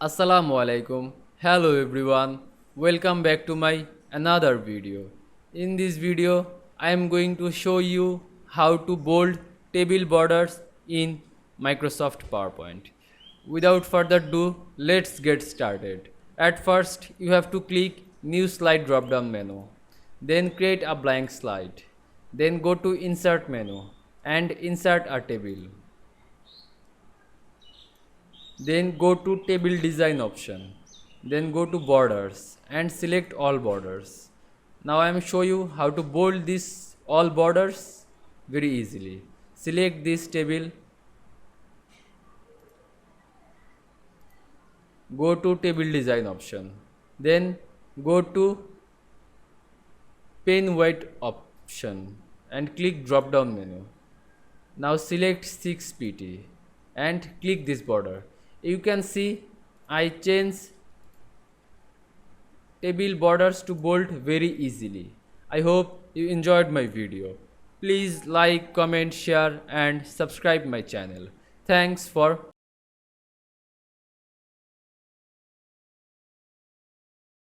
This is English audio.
Assalamu Walaikum. Hello everyone. Welcome back to my another video. In this video, I am going to show you how to bold table borders in Microsoft PowerPoint. Without further ado, let's get started. At first, you have to click New Slide drop-down menu. Then create a blank slide. Then go to Insert menu and insert a table. Then go to table design option. Then go to borders and select all borders. Now I am show you how to bold this all borders very easily. Select this table. Go to table design option. Then go to pen weight option and click drop down menu. Now select 6 pt and click this border. You can see I change table borders to bold very easily. I hope you enjoyed my video. Please like, comment, share and subscribe my channel. Thanks for